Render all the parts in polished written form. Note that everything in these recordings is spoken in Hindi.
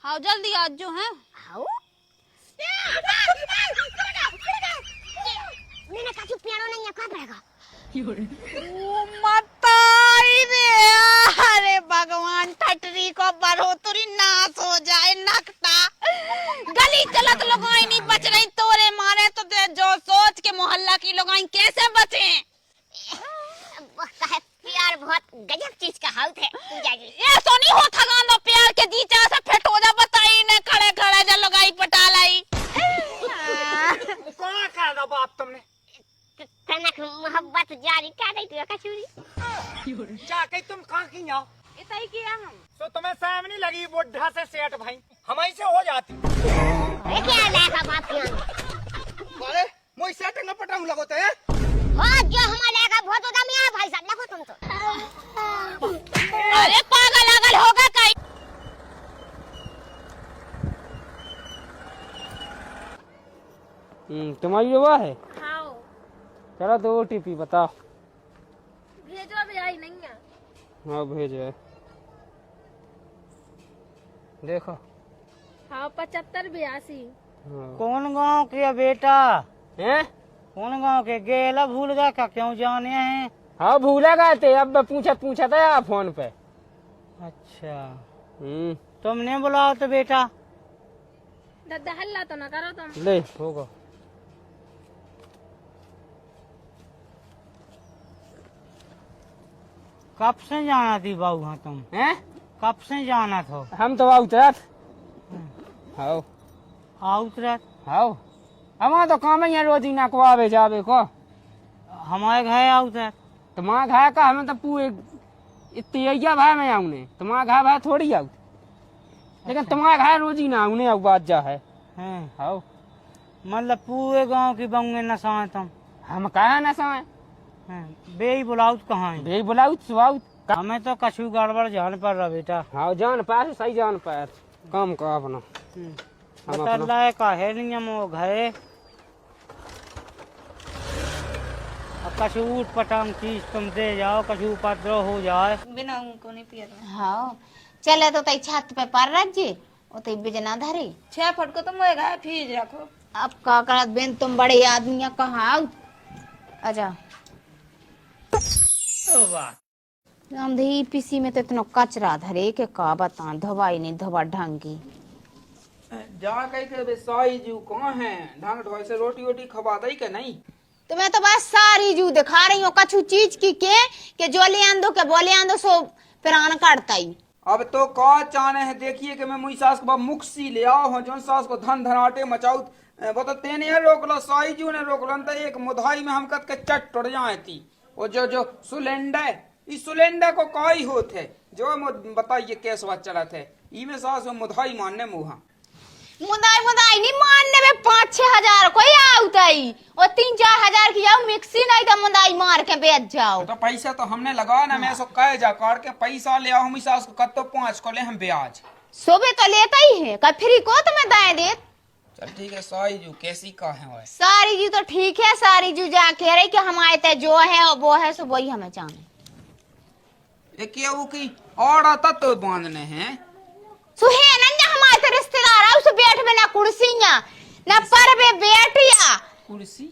हाँ जल्दी आज जो है। आओ मैंने कहा पियानो नहीं है कहाँ पड़ेगा? अरे भगवान ठटरी को बरोतरी नाश हो जाए नकटा। गली चलत लोगाई नहीं बच रही तोरे मारे तो दे जो सोच के मोहल्ला की लोगाई कैसे बचे। प्यार बहुत गजब चीज का हाउस है ये तो नहीं हो थगानो प्यार के दीचा से फेट हो जा बताई ने खड़े खड़े जल लोगाई पटा लाई। कौन कर दो बाप तुमने कनक मोहब्बत जारी कर रही थी कचूरी जाके तुम कहाँ की आओ इतना ही किया हम तो तुम्हें सहम नहीं लगी बुढ़ा से सेठ भाई हमारी से हो जाती। अरे क्या लेगा बात अरे मुझे सेठ न पटाऊं लगोते हैं हाँ जो हमारे लेगा बहुत उदामी है भाई साहब लगो तुम तो। अरे पागल आगल होगा कहीं। तुम्हारी युवा है। हाँ चलो तो OTP बताओ। भेजो अभी आई नहीं है। हाँ भेजो देखो। हाँ 7582। हाँ। कौन गांव के बेटा हैं? कौन गांव के गेला भूल गया क्या क्यों जाने हैं? हाँ भूला गए थे अब पूछा था यार फोन पे। अच्छा हम्म तुमने बुलाओ तो बेटा दादा हल्ला तो ना करो तुम। ले होगा। कब से जाना थी बाबू? हाँ तुम हैं? कब से जाना था? हम तो उतरत हाउ उतरत हाउ हमारा तो काम ही है रोजी ना को आवे जावे को। हमारे घर उतरत तुम्हारा घर का हमें तो पूरे इतने भाई मैं आऊने तुम्हारा घर भाई थोड़ी आऊ लेकिन तुम्हारा घर रोजी ना आऊने अब बात जा है। हाउ मतलब पूरे गांव की बंगे नशा तुम? हम कहा ना समय बे बुलाओ कहाँ है? बे बुलाऊ सुआऊ हमें तो कछु गड़बड़ जान पड़ रहा बेटा। हाँ जान पार सही जान पार काम का अपना बता का है नहीं वो घरे कछु ऊट पटांग चीज तुम दे जाओ कछु उपद्रव हो जाए। बिना उनको नहीं पिया। हाँ चले तो तई छत पे पर रख जे ओ तई बिजना धरे 6 फुट को तुम होएगा फ्रीज रखो। अब का करत बेन तुम बड़े आदमी कहाँ अच्छा रामधी पीसी में तो इतना कचरा धरे के का बता धोवाई नहीं धोवा ढंग की जा कही थे साई जू कहाँ है ढंग ढोई से रोटी वोटी खवा दई के नहीं। तुम्हें तो बस सारी जू दिखा रही हो कछु चीज की के जो ले आंदो के बोले आंदो सो प्राण काटता ही। अब तो का चाने है देखिए कि मैं मुई सास को मुक्सी ले आओ हो जो सास को धन धनाटे मचाऊ वो तो तेने रोक लो साई जू ने रोक लो तो एक मुधाई में हम कत के चट टुट जाए थी वो जो सिलेंडर इस सिलेंडर को काई होते जो बताइए कैसे बात चला थे इमे सास मुधाई मानने मुहा मुदाई मुदाई नहीं मानने में 5-6 हजार कोई आउताई और 3-4 हजार की जाओ मिक्सी नहीं तो मुदाई मार के बेच जाओ। तो पैसा तो हमने लगाया ना मैं सो कह जा काट के पैसा ले आओ हम सास को कत तो 5 को ले हम ब्याज सुबह तो लेता ही है कब फ्री को तुम्हें दाए दे। चल ठीक है साई जू कैसी का है वो सारी जू तो ठीक है सारी जू जा कह रही कि हम आए थे जो है और वो है सो वही हमें जाने एक की और आता तो बांधने हैं सुहे नन्या हमारे तो रिश्तेदार है उस बैठ में ना कुर्सियां ना पर बे बैठिया कुर्सी।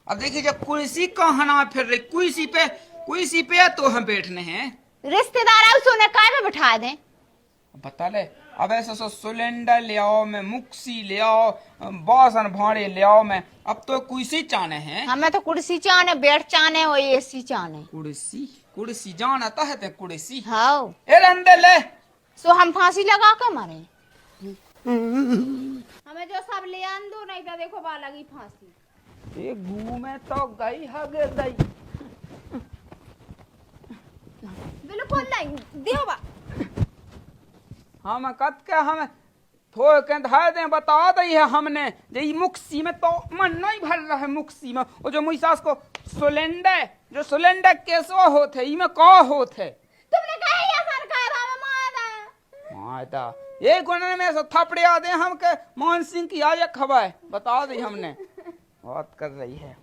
अब देखिए जब कुर्सी कहाँ ना फिर रही कुर्सी पे तो हम बैठने हैं रिश्तेदार है उसने काय में बिठा दें। बता ले अब ऐसा सो सिलेंडर ले आओ मैं मुक्सी ले आओ बासन भाड़े ले आओ मैं अब तो कुर्सी चाने हैं। हमें तो कुर्सी चाने बैठ चाने और एसी चाने कुर्सी जाना था है ते कुर्सी हाँ ए अंदर ले सो हम फांसी लगा कर मरे। हमें जो सब ले आंदो नहीं तो देखो बा लगी फांसी ये घूमे तो गई हगे दई बिल्कुल नहीं दियो बा हम कत के हम थोड़ के धाय दे बता दी है हमने ये मुक्सी में तो मन नहीं भर रहा है मुक्सी में वो जो मुई सास को सिलेंडर कैसे होते इमे का होते तुमने कहा ये सरकार हमें माता ये गुण में सब थपड़े आते हम के मोहन सिंह की आज खबर बता दी हमने बात कर रही है।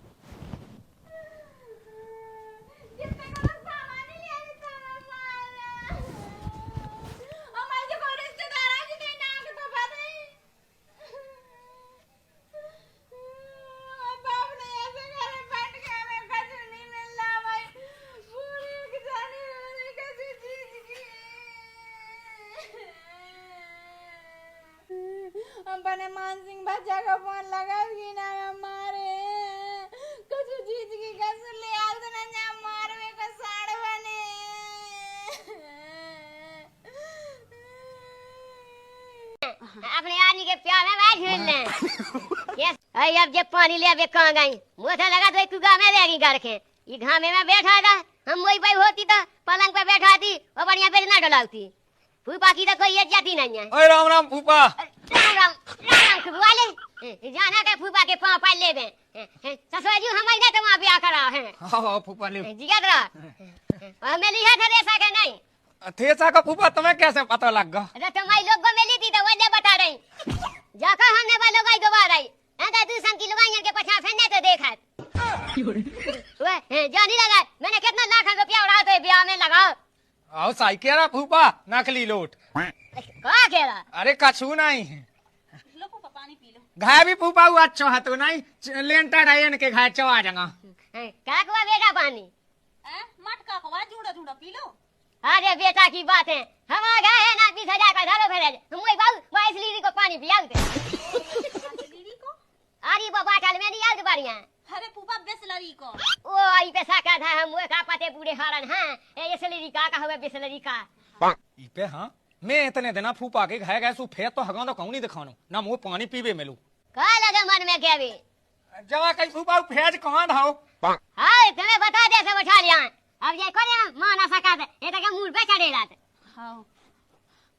अपने मान सिंह बच्चा का फोन लगा कि ना मारे कुछ चीज की कसर ले आओ तो ना मारवे का साड़ बने अपने आदमी के प्यार में बैठ झूल ले यस आई अब जब पानी ले अब कहां गई मुझे लगा तो एक गांव में रहेगी घर के ये घामे में बैठा था हम वही पे होती था पलंग पे बैठा थी और बढ़िया पे ना डलाती फूफा की तो कोई इज्जत ही नहीं है ओए राम राम फूफा राम फूफा ले जाना के फूफा के पांव पाल ले बे ससुर जी हम ने तो वहां ब्याह करा है हां फूफा ले जिया रहा हमें लिया था ऐसा के नहीं थेसा का फूफा तुम्हें कैसे पता लग गया अरे तुम्हारी लोग को मिली थी तो वजह बता रही जाकर हमने वालों का दोबारा आई ऐसा दूसरा की लुगाइयां के पछा फैने तो देखा वे जानी लगा मैंने कितना लाख रुपया उड़ा तो ब्याह में लगाओ आओ साई कह रहा फूफा नकली लोट कहा कह रहा अरे कछु नहीं लो फूफा पानी पी लो। घाय भी फूफा हुआ अच्छा है तो नहीं लेंटा डायन के घाय चवा जंगा क्या कुआ बेटा पानी मटका को झूड़ा झूड़ा पी लो। अरे बेटा की बात है हम आ गए हैं ना 20,000 का धारो फिर हम वही बाबू वाइस लीडी को पानी पिया दे अरे बाबा टाल में नहीं याद बढ़िया अरे फूफा बिसलरी को ओ आई पैसा का था हम वो का पते पूरे हारन हां ये बिसलरी का हुआ बिसलरी का ई पे हां मैं इतने दिना फूफा के घाय गए सु फेर तो हगा तो कहूं नहीं दिखानो ना मुंह पानी पीवे मिलू का लगे मन में क्या भी जवा कई फूफा फेज कहां धाओ हां तुम्हें बता दे सब उठा लिया अब ये कोने माना सका दे ये तो के मुंह पे चढ़े रहा हां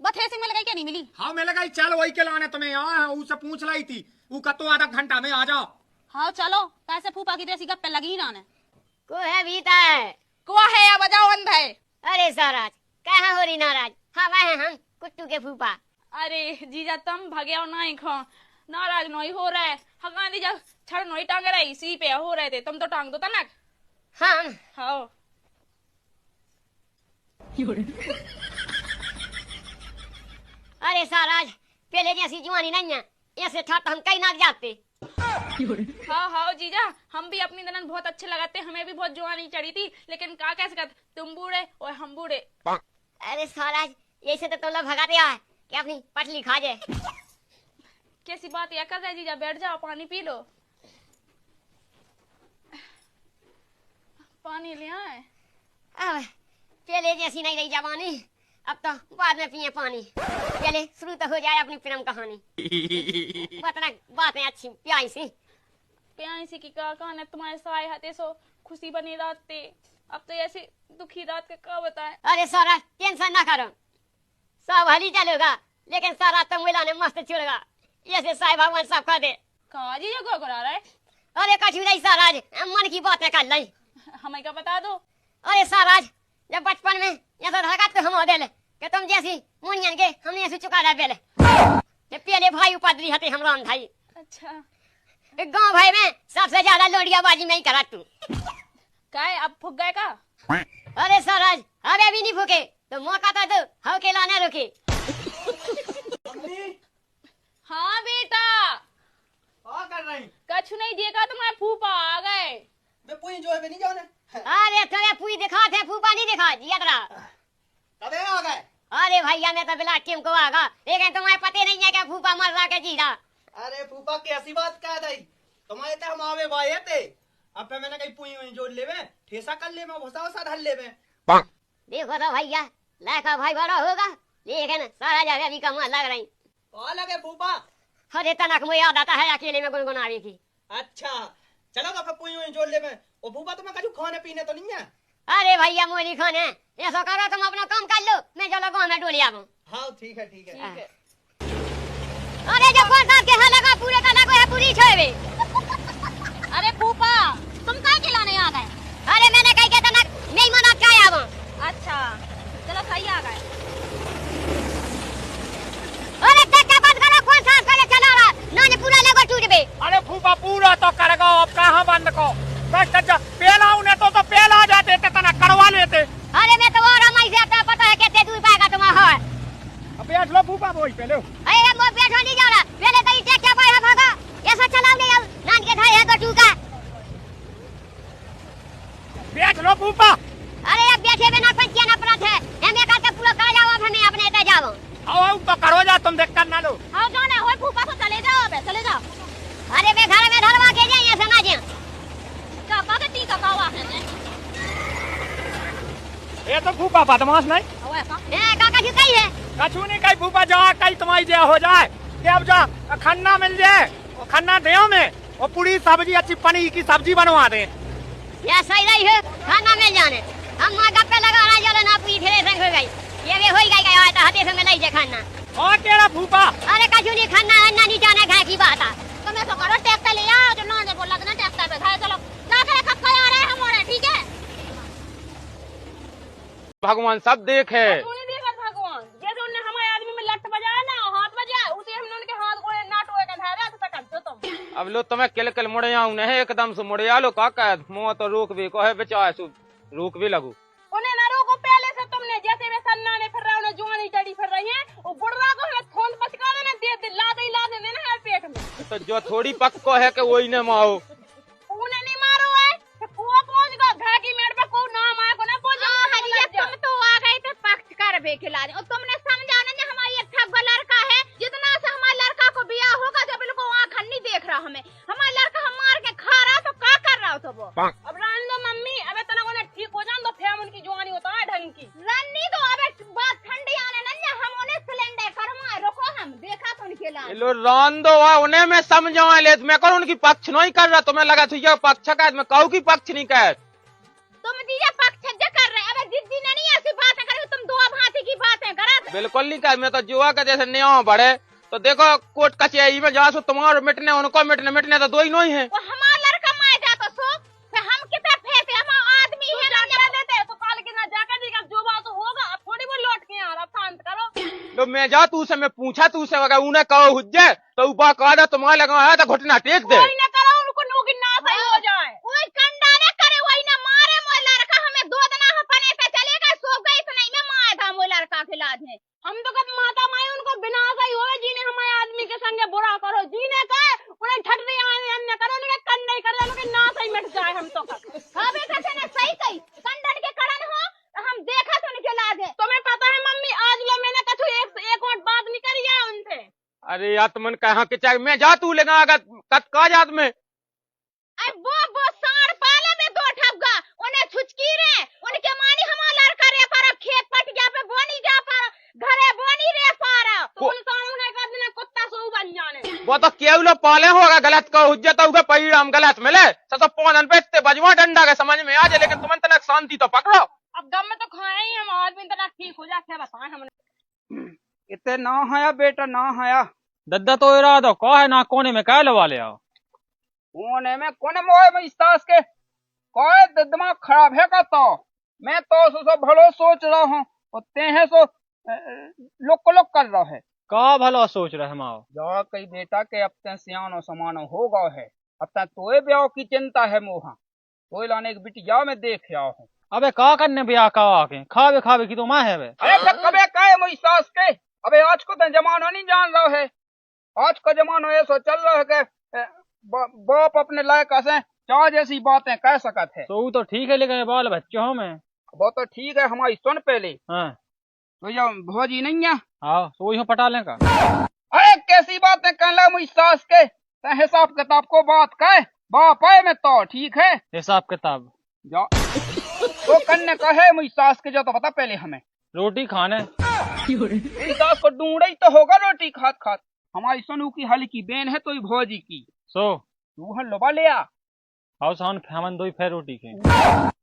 बथेसी में लगाई क्या नहीं मिली। हां मैं लगाई चल वही के लाने तुम्हें यहां उससे पूछ लाई थी वो कतो आधा घंटा में आ जाओ। हाँ चलो कैसे फूफा की देसी गप्पे लगी ही ना ने को है बीता है कुआ है या बजाओ अंधा है। अरे साराज कहां हो रही नाराज हाँ वह हम कुट्टू के फूफा अरे जीजा तुम भगे नहीं खो नाराज नहीं हो रहा है हगा दी जा छड़ नहीं टांग रही सी पे हो रहे थे तुम तो टांग दो तनक हम हाँ अरे साराज पहले जैसी जवानी नहीं है ऐसे था तो हम कहीं नाक जाते हाँ हाँ जीजा हम भी अपनी दनन बहुत अच्छे लगाते हमें भी बहुत जवानी चढ़ी थी लेकिन का कैसे कहते तुम बूढ़े और हम बूढ़े। अरे साराज ऐसे तो तुम लोग भगाते हैं कि अपनी पटली खा जाए कैसी बात या कर रहे जीजा बैठ जाओ पानी पी लो पानी ले आए। अब पहले जैसी नहीं रही जवानी अब तो बाद में पिए पानी पहले शुरू तो हो जाए अपनी प्रेम कहानी बतना बातें अच्छी प्यारी सी प्यारी सी की का कहानी तुम्हारे साए हाथे सो खुशी बनी रात ते अब तो ऐसी दुखी रात के का बताए। अरे सारा टेंशन ना करो सब हली चलेगा लेकिन सारा तुम मिलाने मस्त चलेगा ऐसे साई भगवान सब कर दे का जीजा को करा रहा है। अरे कछु नहीं साराज मन की बातें कर ली हमें क्या बता दो। अरे साराज जब बचपन में ये तो धागा तो हम दे कि तुम जैसी मुनियन के हमने ऐसे चुका रहा पहले जब पहले भाई उपाधि हते हम राम भाई अच्छा गांव भाई में सबसे ज्यादा लोडियाबाजी में ही करा तू काय अब फुक गए का। अरे साराज अबे भी नहीं फूके तो मौका तो दो हाउ के लाने रुके। हाँ बेटा क्या कर रही कछु नहीं देखा तुम्हारे फूफा आ गए। मैं पुई जो है नहीं जाने अरे तुम्हें पूरी दिखा थे फूफा नहीं दिखा जिया कबे आ गए। अरे भैया मैं तो बिला टीम को आगा लेकिन तुम्हें पता नहीं है कि फूफा मर रहा के जीरा। अरे फूफा कैसी बात कह दई तुम्हारे ते हम आवे भाई थे अब पे मैंने कहीं पुई हुई जोड़ लेवे ठेसा कर ले मैं भसा वसा ढल लेवे देखो तो भैया लड़का भाई बड़ा होगा लेकिन सारा जगह अभी कम लग रही कहा लगे फूफा अरे तनक मुझे याद आता है अकेले में गुनगुनाने की। अच्छा चलो तो फिर पुई हुई जोड़ लेवे ओ फूफा तुम्हें कछु खाने पीने तो नहीं है। अरे भैया मोली खाने ऐसा करो तुम अपना काम कर लो मैं चलो गाँव में डोली आऊँ। हाँ ठीक है अरे जब कौन साहब के यहाँ लगा पूरे का लगा है पूरी छोड़े। अरे फूफा तुम काय खिलाने आ गए। अरे मैंने कही के तनक नहीं मना क्या आऊँ। अच्छा चलो सही आ गए। अरे क्या बात करो कौन साहब का चला रहा ना ने पूरा लगो टूट बे। अरे फूफा पूरा तो कर गो अब कहाँ बंद को बस अच्छा पहला उन्हें तो पहला आ जाते थे तना करवा लेते। अरे मैं तो और हमारी से आता पता है कितने दूर पाएगा तुम्हारा है। अब बैठ लो फूफा वही पहले अरे मैं बैठो नहीं जा रहा पहले कहीं टेक क्या पाया भागा ऐसा चलाओ नहीं अब नान के खाए है तो टूका। बैठ लो फूफा। अरे अब बैठे बिना पंचिया ना पड़ा थे हमें का के पूरा कर जाओ अब हमें अपने ते जाओ। आओ तो करो जा तुम देख कर ना लो। हाँ जाना हो फूफा फूफा बदमाश नहीं ए काका जी कही है कछु नहीं कही फूफा जा कहीं तुम्हारी जय हो जाए कि अब जा खन्ना मिल जाए और खन्ना देव में और पूरी सब्जी अच्छी पनीर की सब्जी बनवा दे। ये सही रही है खाना मिल जाने हम वहाँ गप्पे लगा रहा चलो ना पूरी ढेरे संग हो गई ये भी हो गई गया था हाथे संग नहीं जे खाना और केड़ा फूफा अरे कछु नहीं खाना अन्ना नहीं जाने खाए की बात है तुम्हें तो करो ट्रैक्टर ले आओ जो ना बोला ना ट्रैक्टर पे खाए चलो ना करे खक्का आ रहे हमारे ठीक है। भगवान सब देखे भगवान जैसे उन्होंने हमारे आदमी में लट बजाया ना हाथ बजाया उसे हमने उनके हाथ गोड़े नाट होए का धारा तो कर दो तुम। अब लो तुम्हें किल किल मुड़े आऊं नहीं एकदम से मुड़े आलो काका मुँह तो रोक भी कहे बेचाए सु रोक भी लगू उन्हें ना रोको पहले से तुमने जैसे वे सन्ना में फिर रहे उन्हें जुआनी चढ़ी फिर रही है वो बुढ़वा को हमें थोन बचका देना दे ला देना है पेट में तो जो थोड़ी पक्को है कि वही न माओ उन्हें नहीं मारो है कुआ पहुंच गया घर की मेड़ पे को नाम आया को ना पहुंच तुम तो आ गए थे पक्ष कर बे खिला दे और तुमने समझा ना हमारी एक ठग लड़का है जितना से हमारे लड़का को ब्याह होगा जब लोग आँख नहीं देख रहा हमें हमारा लड़का हम मार के खा रहा तो क्या कर रहा हो तो वो अब रान दो मम्मी अबे तना को ठीक हो जान तो फिर उनकी जुआनी होता है ढंग की रन्नी तो अबे बात ठंडी आने न हम उन्हें सिलेंडर करवा रोको हम देखा तो उनके ला लो रान दो उन्हें मैं समझाए ले मैं करूँ उनकी पक्ष नहीं कर रहा तुम्हें लगा तुझे पक्ष का मैं कहूँ की पक्ष नहीं कह तुम दीजिए पक्ष कर रहे अबे जिद्दी नहीं ऐसी बातें करे तुम दो भांति की बातें करा बिल्कुल नहीं कह मैं तो जुआ का जैसे न्याय बढ़े तो देखो कोर्ट कचहरी में जहाँ सो तुम्हारे मिटने उनको मिटने तो दो ही नहीं है वो हमारा लड़का मार जाता सो फिर हम कितना फेंकते हम आदमी है ना क्या देते तो काल के ना जाकर देगा जो बात होगा अब थोड़ी वो लौट के आ रहा शांत करो लो मैं जा तू से मैं पूछा तू से अगर उन्हें कहो हुज्जे तो बा कहा तुम्हारे लगा है तो घुटना टेक दे कोई ना करो उनको नौकरी ना सही हो जाए कोई कंडा न करे वही ना मारे मोर लड़का हमें दो दिन पने पे चलेगा सो गई तो नहीं मैं मार था मोर लड़का के लाज है हम तो कब माता माई उनको बिना सही होवे जीने हमारे आदमी के संगे बुरा करो जीने का उन्हें ठटरी अन्य करो उनके कन नहीं कर उनके ना सही मिट जाए हम तो हमें कैसे ना सही कही कंडन के करण हो तो हम देखा तो उनके लाज है तुम्हें पता है मम्मी आज लो मैंने कछु एक और बात नहीं करी है उनसे अरे आत्मन कहा के चाहे मैं जा तू लेगा अगर कत का जात में वो साड़ पाले में दो ठगा उन्हें छुचकी रे उनके मानी हमारा लड़का रे पर खेत पट गया पे बोनी जा पर घरे बोनी रे पर तो उन सामने का दिन कुत्ता सो बन जाने वो तो केवल पाले होगा गलत का हुज्जा तो उगे परिणाम गलत मिले तो पौधन पे बजवा डंडा के समझ में आ जाए लेकिन तुम तक शांति तो पकड़ो अब गम में तो खाए ही हम आदमी तना ठीक हो जाए क्या बताएं हमने इतने ना हया बेटा ना हया दद्दा तो इरादा कहा है ना कोने में क्या लवा ले आओ कोने में कोने मोए में इस्तास के कोई दिमाग खराब है का तो मैं तो सो भलो सोच रहा हूँ ते हैं सो लोक कर रहा है का भला सोच रहे हम आओ जा कई बेटा के अब ते सियानो समानो हो गए है अब तक तोए ब्याह की चिंता है मोहा तोए लाने की बिटिया में देख रहा हूँ अबे का करने ब्याह का आके खावे की तो माँ है बे अरे कबे काहे मोई सास के अबे आज को तो जमाना नहीं जान रहा है आज का जमाना ऐसा चल रहा है कि बाप अपने लायक से चाह जैसी बातें कह सकत है तो वो तो ठीक है लेकिन बाल बच्चों में वो तो ठीक है हमारी सुन पहले हाँ तो ये भौजी नहीं है हाँ तो वही पटा लें का अरे कैसी बातें कहला मुझ सास के हिसाब किताब को बात कहे बाप है में तो ठीक है हिसाब किताब जा तो कन्ने कहे मुझ सास के जो तो पता पहले हमें रोटी खाने इस सास को ढूंढे ही तो होगा रोटी खात खात हमारी सोनू की हल्की बेन है तो ही भौजी की सो तू लोबा ले आ हाउस हमन दो फिर रोटी के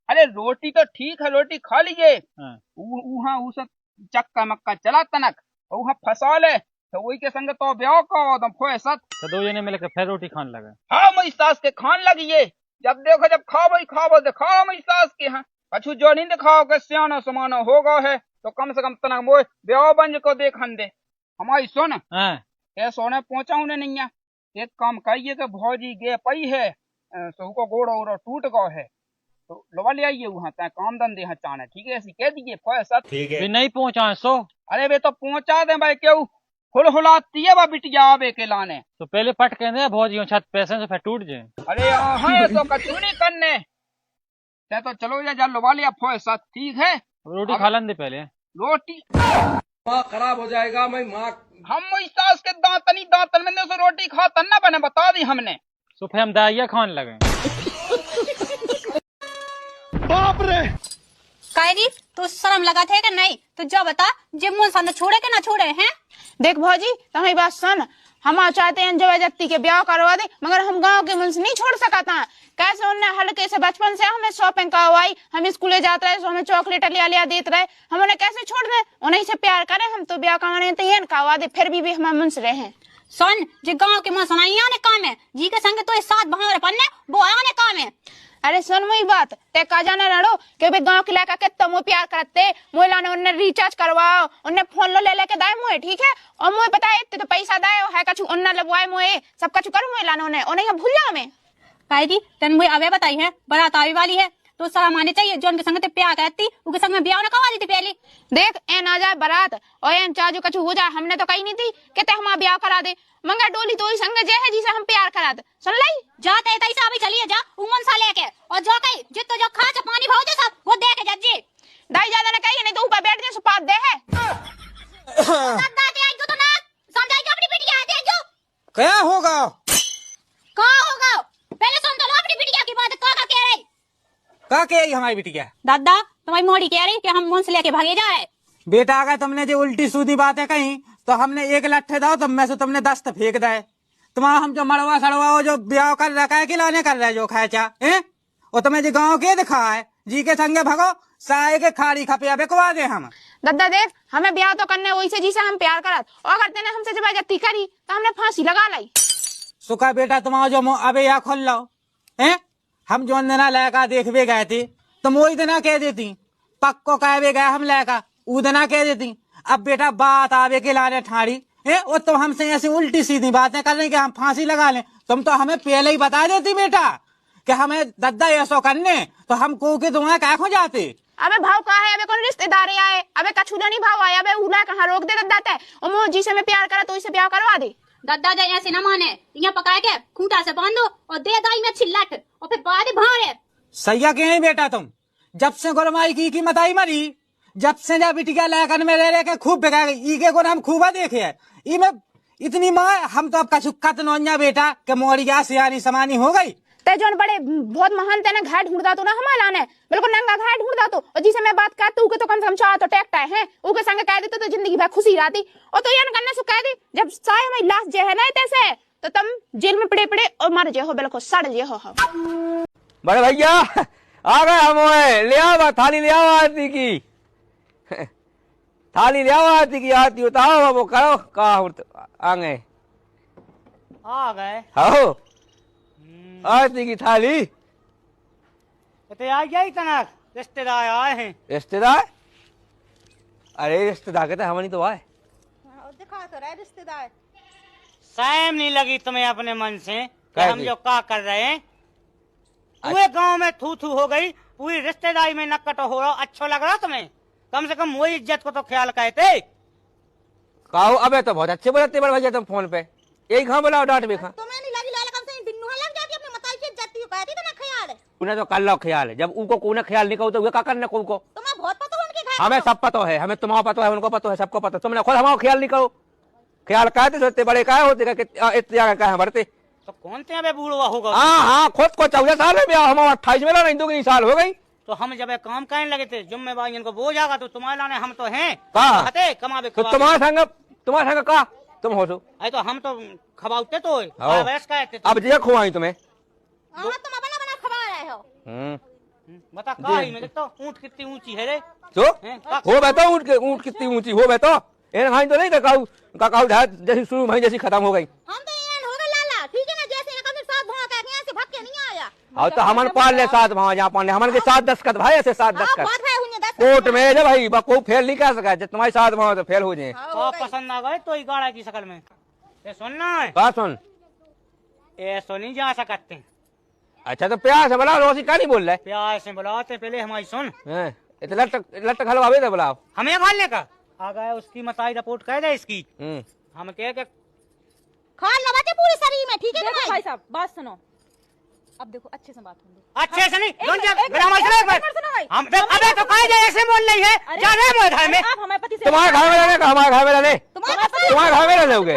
अरे रोटी तो ठीक है रोटी खा लीजिए हाँ। वहाँ सब चक्का मक्का चला तनक वहाँ फंसा ले तो वही के संग तो ब्याह का फोए सत तो दो जने मिलकर फिर रोटी खाने लगे हाँ मेरी सास के खान लगिए जब देखो जब खाओ दिखाओ मेरी सास के हाँ अच्छू जो नहीं दिखाओ के सियानो समानो होगा है तो कम से कम तनक मोए ब्याह बंज को देखन दे हमारी सुन हाँ ये सोने पहुंचा उन्हें नहीं है एक काम कहिए कि भौजी गे पई है तो को गोड़ो ओड़ो टूट गो है तो लोबा ले आइए वहाँ तय काम धंधे हाँ चाने ठीक है ऐसी कह दीजिए पैसा भी नहीं पहुँचा सो अरे वे तो पहुंचा दे भाई क्यों हुलाती है बा बिटिया आवे के लाने तो पहले पट के दे भौजी छत पैसे से फिर टूट जाए अरे हाँ तो कचूरी करने तो चलो जा लोबा लिया पैसा ठीक है रोटी खा लें दे पहले रोटी माँ खराब हो जाएगा मैं माँ हम इस सास के दांतन में से रोटी खाता न बने बता दी हमने तो फिर हम दाइया खाने लगे कायरी तो शर्म लगा थे कि नहीं? तो जो बता, जे मुंह सा न छोड़े के ना छोड़े हैं। देख भौजी, तुम्हारी बात सुन, हम चाहते हैं जबरदस्ती के ब्याह करवा दे, मगर हम गांव के मन से नहीं छोड़ सकता है। कैसे उन्हें हल्के से बचपन से हमें शॉपिंग करवाई, हम स्कूले जाते रहे, हमें चॉकलेट लिया देते रहे, हम उन्हें कैसे छोड़ दे? उन्हीं से प्यार करें हम तो ब्याह करवाने तैयार करवा दे, फिर भी हमारे मन से रहे। सुन, जे गांव के मन सुनाई आने काम है, जी के संग तो इस साथ भावर पन्ने वो आने काम है। अरे सुन वही बात, ते का जाने रहो कि भाई गांव के लड़का के तुम प्यार करते, मोए लाने उन्हें रिचार्ज करवाओ, उन्हें फोन लो ले लेके दाए मोए, ठीक है? और मोए बताए तो पैसा दाए है कछु उन्ना लगवाए मोए, सब कछु करो मोए लाने उन्हें भूल जाओ मैं। काहे जी तन मुझे अवे बताई है, बारात आवे वाली है तो शर्म आने चाहिए। जो उनके संग ते प्यार करती उनके संग में ब्याह न करवा देती पहले। देख ए ना जाए बारात और एन चाजू कछु हो जाए, हमने तो कही नहीं थी कि ते हमारा ब्याह करा दे, मंगा डोली तो संग जे है जिसे हम प्यार करा दे। सुन लाई जाते तैसा अभी चलिए जा उमन सा लेके, और जो कही जितो जो खा पानी भाव दे सब वो दे के जज्जी दाई ज्यादा न कही, नहीं तो ऊपर बैठ जाए सुपात दे है। दादा दे आई तो ना समझाई अपनी बिटिया दे जो क्या होगा? का होगा पहले सुन तो लो अपनी बिटिया की बात। का कह रही का के हमारी बिटिया? दादा तुम्हारी मोड़ी कह रही कि हम मुंह से लेके भागे जाए। बेटा अगर तुमने जो उल्टी सूदी बातें कही तो हमने एक लट्ठे दाओ तो मैं से तुमने 10 फेंक दे। तुम्हारा हम जो मड़वा सड़वा जो ब्याह कर रखा है खिलाने कर रहे जो खाए चा है, और तुम्हें जो गाँव के दिखा है जी के संगे भगो साए के खाड़ी खपिया बेकवा दे हम। दादा देख, हमें ब्याह तो करने वही से जिसे हम प्यार करत, और करते ने हमसे जबरदस्ती करी तो हमने फांसी लगा लाई। सुखा बेटा तुम्हारा जो अबे या खोल लो है, हम जो दिना लड़का देखवे गए थे तुम वही दिना कह देती, पक्को कहवे गए हम लड़का ऊ दिना कह देती। अब बेटा बात आवे के लाने ठाड़ी है, और तुम हमसे ऐसी उल्टी सीधी बातें कर रही कि हम फांसी लगा लें। तुम तो हमें पहले ही बता देती बेटा कि हमें दद्दा ऐसा करने, तो हम को के तुम्हारे क्या खो जाते। अबे भाव का है, अबे कौन रिश्तेदार आए, अबे कछुला नहीं भाव आया, अबे उला कहाँ रोक दे दद्दा ते, और मो जी से मैं प्यार करा तो इसे ब्याह करवा दे। दादा जी ऐसे न माने, यहाँ पका के खूंटा से बांधो और दे दाई में छिल्लट और फिर बाद भारे। सैया के हैं बेटा तुम, जब से गुरमाई की मताई मरी, जब से जा बिटिया लैकन में रह के खूब बेगा ई के गुण हम खूबा देखे है, ई में इतनी माँ हम तो अब का छुक्का नौनिया बेटा के मोरिया सियानी समानी हो गई। ते जोन बड़े बहुत महान तेने घर ढूंढता तो ना हमारा लाने, बिल्कुल नंगा घर ढूंढता तो, और जिसे मैं बात करता हूँ तो कम से कम चाह तो टेकता है, उनके संग कह देते तो जिंदगी भर खुशी रहती। और तो ये न करने से कह दी जब साय हमारी लाश जे है ना तैसे तो तुम जेल में पड़े पड़े और मर जे हो, बिल्कुल सड़ जे हो। बड़े भैया आ गए हम, ले आओ थाली, ले आओ आरती की थाली, ले आओ आरती की, आरती उतारो वो करो का आ गए हो आरती की थाली। तो आ गया तनक रिश्तेदार आए हैं। रिश्तेदार? अरे रिश्तेदार कहते हमनी तो आए, दिखा तो रहे रिश्तेदार। शर्म नहीं लगी तुम्हें अपने मन से कि हम जी? जो का कर रहे हैं? पूरे गांव में थू थू हो गई, पूरी रिश्तेदारी में नक्कट हो रहा, अच्छा लग रहा तुम्हें? कम से कम वही इज्जत को तो ख्याल कहते। कहो अबे तो बहुत अच्छे बोलते बड़े भैया तुम फोन पे, यही खा बोला डांट भी खा। तुम्हें नहीं लगी लाल कम से बिन्नू लग जाती अपने मताई की इज्जत की कहती तो ना ख्याल है। उन्हें तो कर लो ख्याल है, जब उनको कोई ख्याल नहीं कहो तो वे का करने को। तुम्हें बहुत पता है उनके घर। हमें सब पता है, हमें तुम्हारा पता है, उनको पता है, सबको पता। तुमने खुद हमारा ख्याल नहीं करो, ख्याल कहते सोचते बड़े क्या होते इतने भरते तो कौन से अबे बूढ़वा होगा? हाँ खुद को 14 साल है, हम 28 में नहीं, 2 साल हो गई। तो हम जब ये काम करने लगे थे जिम्मेवारी इनको बोझ आगा तो तुम्हारे लाने हम तो हैं कमावे। तो तुम्हारा संग का तुम हो तो अरे तो हम तो खवाते तो अब जे खुआई तुम्हें। तुम बना बना खवा रहे हो। बता का ही में देखो ऊँट कितनी ऊंची है रे। तो हो बैठो ऊँट कितनी ऊंची हो बैठो, इन तो नहीं काकाऊ जैसी शुरू में जैसी खत्म हो गई। हम तो ये हो गए लाला, ठीक है ना, जैसे कभी साथ भाव के यहाँ से भाग के नहीं आया। और तो हमन पाल ले साथ वहाँ जहाँ पाल ले हमन के 7 दस्खत भाई, ऐसे 7 दस्खत बहुत है उन्हें 10 कोर्ट में जब भाई कोई फेल नहीं कर सका, जब तुम्हारे साथ वहाँ तो फेल हो जाए। पसंद आ गए तो ही गाड़ा की शकल में सुनना है बात सुन, ऐसा नहीं जा सकते। अच्छा तो प्यार से बुलाओ, रोसी का नहीं बोल रहे? प्यार से बुलाते पहले हमारी सुन। लट खलवावे थे बुलाओ, हमें खाने का आ गए उसकी मताई रिपोर्ट कह दे इसकी। हम कह के खान लगाते पूरे शरीर में, ठीक है ना भाई साहब? बात सुनो, अब देखो अच्छे से बात होगी। अच्छे से नहीं हम अबे तो कह जाए ऐसे बोल रही है जा रहे घर में। आप हमारे पति से तुम्हारे घर में रहने का, हमारे घर में रहने, तुम्हारे घर में रहने होगे।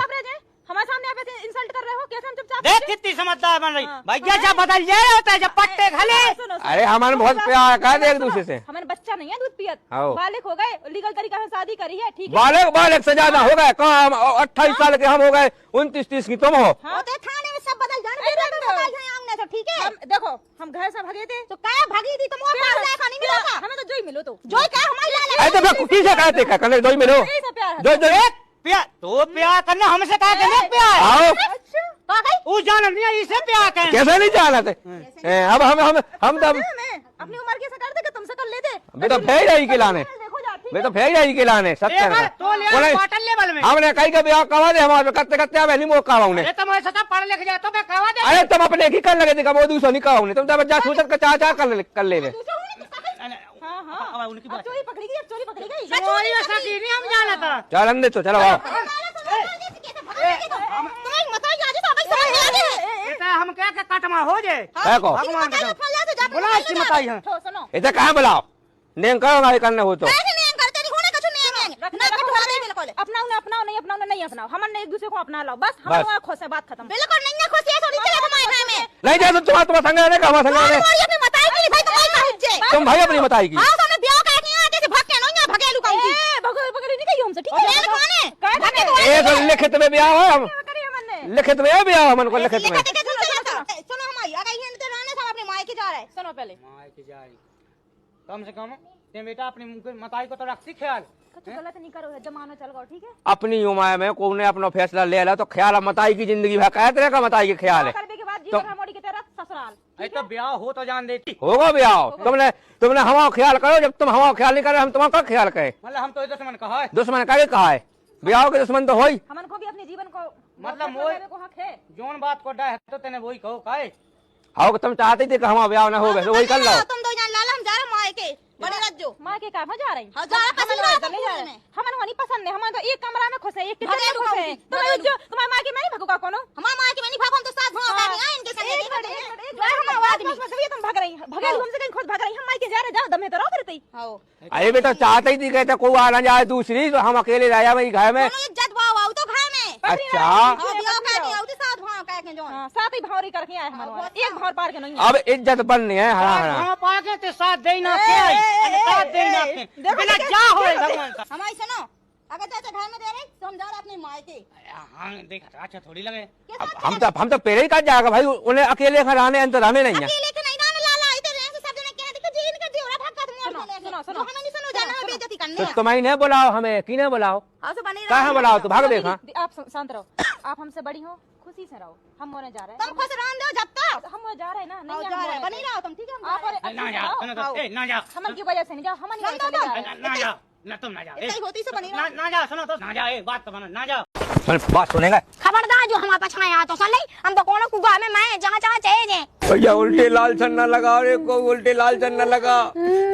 हमारे सामने आप इंसल्ट कर रहे हो, कैसे हम चुपचाप देख कितनी समझदार बन रही भैया, जब बदल जाए होता है जब पट्टे खले। अरे हमारे बहुत प्यार है, कह दे एक दूसरे से। हमारे बच्चा नहीं है दूध पियत, आओ। बालिक हो गए, लीगल तरीका से शादी करी है, ठीक है। बालक से ज्यादा हो गए, कहाँ 28 साल के हम हो गए, 29-30 की तुम हो। हाँ तो थाने में सब बदल जाने, ठीक है। हम देखो हम घर से भगे थे तो क्या भगी थी, तुम नहीं मिला था हमें, तो जोई मिलो तो जोई क्या हमारी ऐसे कुटी से कहते क्या करने दो मिलो दो प्यार तो प्यार करना हमसे कहा करना प्यार। आओ उस जान नहीं इसे प्यार कर कैसे नहीं जाना थे। अब हम तब अपनी उम्र के कर दे, तुमसे कर लेते। मैं तो फेर रही के लाने, मैं तो फेर रही के लाने सत्य हमने कहीं का ब्याह करवा दे, हमारे करते करते अब नहीं मौका हमने। पढ़ लिख जाए तो मैं करवा दे। अरे तुम अपने ही कर लगे थे, वो दूसरा नहीं कहा तुम तो बच्चा सोचत का चाचा कर ले चोरी पकड़ी गई, चोरी पकड़ी गई। नहीं हम जाना था। चल अंदर तो चलो आओ। हम क्या कटमा हो जाए भगवान बुला इसकी मताई है। इधर कहाँ बुलाओ, नहीं करो करने हो तो अपनाओ नहीं अपनाओ, हम एक दूसरे को अपना लो, बस हमारे खुश है, बात खत्म। बिल्कुल नहीं है, खुश है थोड़ी चले तुम्हारे घर में नहीं जाए तुम संग रहने का, हमारा संग तुम भाई अपनी बताई की लिखित में ब्याह हो, हम लिखित में ब्याह हमन को लिखित में। सुनो हमारी अपने मायके जा रहे, सुनो पहले मायके जा रही, कम से कम ते बेटा अपनी मताई को तो रखती ख्याल। गलत नहीं करो, जमाना चल गो, ठीक है। अपनी उम्र में कोई ने अपना फैसला ले ला तो ख्याल मताई की जिंदगी है, कह तरह का मताई के ख्याल है। तो ब्याह हो तो जान देती होगा ब्याह, तुमने हमारा ख्याल करो, जब तुम हमारा ख्याल नहीं करे हम तुम्हारा ख्याल करे। मतलब हम तो दुश्मन कहा है, दुश्मन कहा है, ब्याह के दुश्मन तो हो ही। हमन को भी अपने जीवन को मतलब को हक है, जोन बात को डर है तो तेने वही कहो काहे। आओ तुम चाहते थे कि हमारा ब्याह ना हो, वैसे वही कर लो। तुम दो जान लाला, हम जा रहे मायके बड़े रज्जो मायके का जा रही हमन होनी पसंद है, हम तो एक कमरा में खुश है, एक किचन में खुश है। तुम्हारे मायके में नहीं भगूगा कोनो, हमारे मायके में नहीं भागो, हम तो साथ भाग इनके संग हम आदमी तुम भाग रही भगे हमसे कहीं खुद भाग रही, हम मायके जा रहे, जाओ दमे तो रहो करते। अरे बेटा चाहते ही थी कहते कोई आ ना जाए दूसरी, तो हम अकेले रह जाए घर में। इज्जत भाव आओ तो घर में। अच्छा साथ ही भावरी करके आए हमारे, एक भाव पार के नहीं। अब इज्जत बननी है। हाँ पाके ते साथ देना साथ देना बिना क्या हो भगवान का। हमारी सुनो, अगर चाचा घर में दे रहे तो हम जा रहे अपने मायके। हाँ देखा अच्छा थोड़ी लगे, हम तो पहले ही कर जाएगा भाई, उन्हें अकेले घर आने अंतर रहने नहीं है। तो तुम्हारी नहीं बुलाओ हमें, की नहीं बुलाओ, कहाँ बुलाओ, तो भाग देखा। आप शांत रहो, आप हमसे बड़ी हो, खुशी से रहो, हम मोने जा रहे हैं। तुम खुश रहो जब तक हम जा रहे हैं ना, नहीं जा रहे बनी रहो तुम, ठीक है। आप ना जाओ ना जाओ, हमन की वजह से नहीं जाओ, हमन ना जाओ ना तुम ना जाओ, होती से बनी ना जाओ, सुनो तो ना जाओ, बात तो ना जाओ, बात सुनेगा। खबरदार जो हमारे पास आया तो सुन ले, हम तो कोनो कुआ में मैं जहाँ जहाँ चाहिए भैया उल्टे लाल छन्ना लगा रे को, उल्टे लाल छन्ना लगा।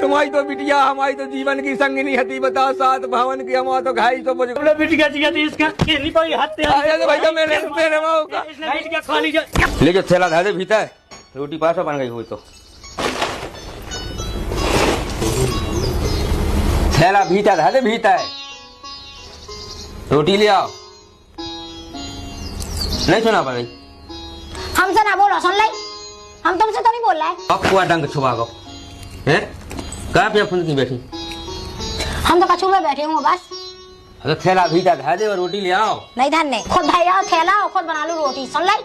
तुम्हारी तो बिटिया हमारी तो जीवन की संगिनी हती, बताओ सात भवन की, हमारा तो घाई तो मुझे बिटिया इसका नहीं कोई हत्या भैया मैंने ले जो थैला धर दे भीतर, रोटी पास बन गई हुई तो थैला भीतर धर दे, भीतर रोटी ले आओ। नहीं सुना पा रही, हमसे ना बोलो, सुन ले, हम तुमसे तो नहीं बोल रहे। अब कुआ डंग छुपा गो हैं, कहाँ पे अपन की बैठी, हम तो कछू में बैठे हुए बस। अगर थैला भीतर धर दे और रोटी ले आओ। नहीं धरने, खुद भाई आओ थैला, खुद बना लो रोटी, सुन ले,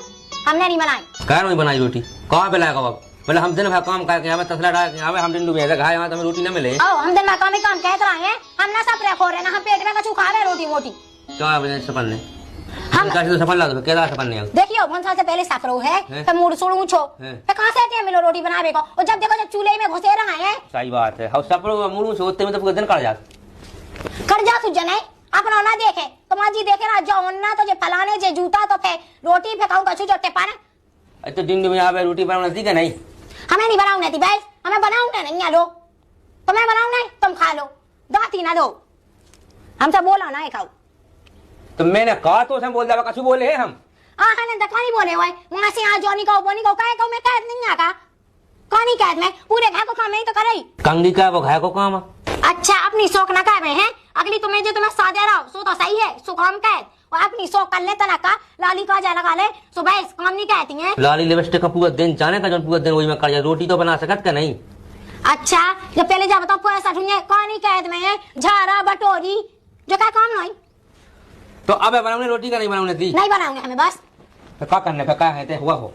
हमने नहीं बनाई। कहाँ नहीं बनाई रोटी, कहाँ पे लाएगा बाबू, मतलब हम दिन भर काम करके हमें तसला डाल के हमें हम दिन डूबे घाय, यहाँ तो हमें रोटी न मिले। हम दिन भर काम ही काम कहते रहे हैं, हम ना सब रखो रहे ना, हम पेट में कछू खा रहे रोटी मोटी। क्या सफल ने हम तो सफल ला दो, क्या सफल नहीं। देखियो भंसा से पहले सफरो है तो मूड सोड़ू छो, तो कहाँ से आते मिलो रोटी बनावे को, और जब देखो जब चूल्हे में घुसे रहे हैं। सही बात है, हम सफरो मूड से होते में तो पूरा दिन कट जा तुझे नहीं अपना ना देखे, तुम्हारा जी देखे ना जो ना तो जे फलाने जे जूता तो फे रोटी फेंकाऊ कछु जो टे पाना। तो दिन में आवे रोटी बनाना थी क्या नहीं, हमें नहीं बनाऊंगी थी भाई, हमें बनाऊंगा नहीं है लो, तुम्हें बनाऊंगा नहीं तुम खा लो, दाती ना दो, हमसे बोला ना खाओ। तो मैंने कहा तो बोल दिया, कछु बोले हैं हम ने दखनी बोले हुए वहां से यहाँ जोनी को बोनी को कहे को मैं कैद नहीं आका, कौन कैद में पूरे घर को काम नहीं तो करे कंगी का वो घर को काम। अच्छा अपनी शौक ना कहे हैं, अगली तुम्हें जो तुम्हें सादे रहो सो तो सही है, सो काम कैद और अपनी सो कर ले तना का लाली का जा लगा ले सुबह इस काम नहीं कहती है लाली लिपस्टिक का पूरा दिन जाने का, जो पूरा दिन वही में कर, रोटी तो बना सकत का नहीं। अच्छा जब पहले जा बताओ पैसा ढूंढे कहानी कहत में झारा बटोरी जो क्या काम नहीं तो अब बनाने रोटी का नहीं बनाने दी, नहीं बनाऊंगे हमें बस तो क्या करने का क्या है हुआ हो।